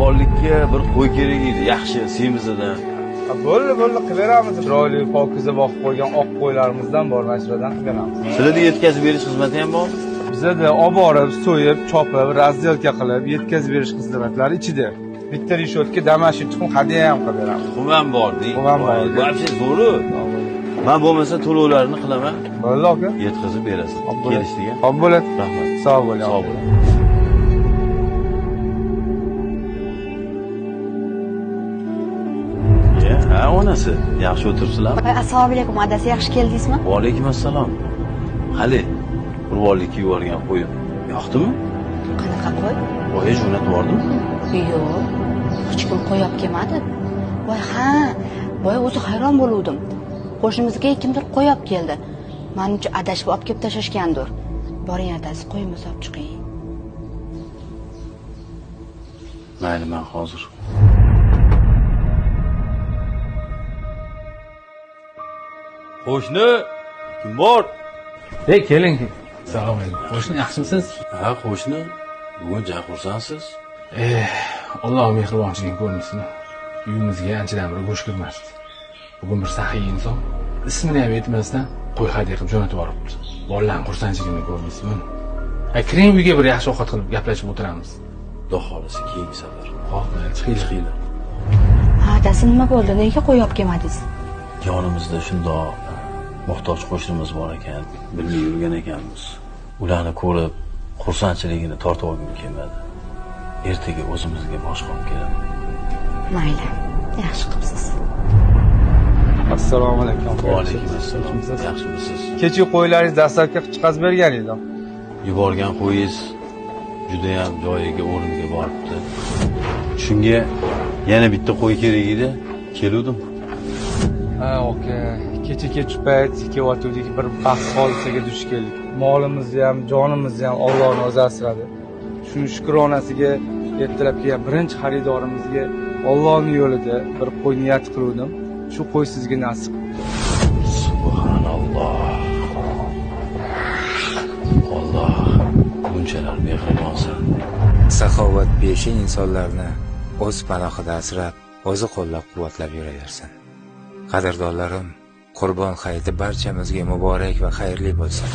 qurbonlikka bir qo'y kerak edi, yaxshi, semizidan. Bo'ldi, qilib beramiz. Chiroyli, pokiza boqib qo'ygan oq qo'ylarimizdan bor, mashradan qilib beramiz. Sizlarda yetkazib berish xizmati ham bormi? Bizda olib borib, so'yib, chopib, razdelka qilib, yetkazib berish xizmatlari ichida. Bitta rishotka damashin tuxum hadya ham qilib beramiz. Tuxum ham bor-di. Tuxum ham bor. Bu apsi zo'ri. Men bo'lmasa to'lovlarini qilaman. Bo'ldi aka. Yetkazib berasiz. Kelishdik. Xo'p bo'ladi. Rahmat. Sog' bo'ling. Sog' bo'ling. Ha, onasi, yaxshi o'tiribsizlarmi? Assalomu alaykum, adasi, yaxshi keldingizmi? Va alaykum assalom. Hali qurbonlikka yuborgan qo'yim yoqdimi? Qanaqa qo'y? Boya jo'natib yubordimi? Yo'q, hech kim qo'y olib kelmadi. Voy, ha, boya o'zi hayron bo'luvdim. Qo'shnimizga kimdir qo'y olib keldi. Menimcha adashib olib kelib tashashgandir. Boring adasi, qo'yimizni olib chiqing. Mayli, men hozir. Qo'shni, kim bor? Keling. Assalomu alaykum. Qo'shni, yaxshimisiz? Ha, qo'shni. Bugun jahursansiz. Alloh mehribonchiligini ko'rmaysizmi? Uyimizga anchadan beri go'sht kirmasdi. Bugun bir saxiy inson ismini ham aytmasdan qo'y hadya qilib jo'natib yuboribdi. Bolalarning xursandchiligini ko'rmaysizmi? Kiring, uyga bir yaxshi ovqat qilib gaplashib o'tiramiz. Xudo xolisi keyingi safar. Xo'p, chiqinglar. Adasi, nima bo'ldi? Nega qo'y olib kelmadingiz? Yonimizda shundoq muhtoj qo'shnimiz bor ekan, bilmay yurgan ekanmiz. Ularni ko'rib, xursandchiligini tortib olgim kelmadi. Ertaga o'zimizga boshqa olib kelaman. Mayli, yaxshi qilibsiz. Assalomu alaykum. Va alaykum assalom. Yaxshimisiz? Kecha qo'ylaringiz dastlabki chiqazib bergan edi. Yuborgan qo'yingiz juda ham joyiga, o'rniga boribdi. Shunga yana bitta qo'y kerak edi, keluvdim. Ha, aka. Kecha payt kelayotgandik, bir baxt hodisiga duch keldik. Molimizni ham, jonimizni ham Allohning o'zi asradi. Shu shukronasiga ertalab kelgan birinchi xaridorimizga Allohning yo'lida bir qo'y niyat qildim. Shu qo'y sizga nasib. Subhanalloh. Alloh bunchalar mehribonsan. Saxovat beshin insonlarni o'z panohida asrab, o'zi qo'llab-quvvatlab yuraversin. Qadrdonlarim, Qurbon hayiti barchamizga muborak va xayrli bo'lsin.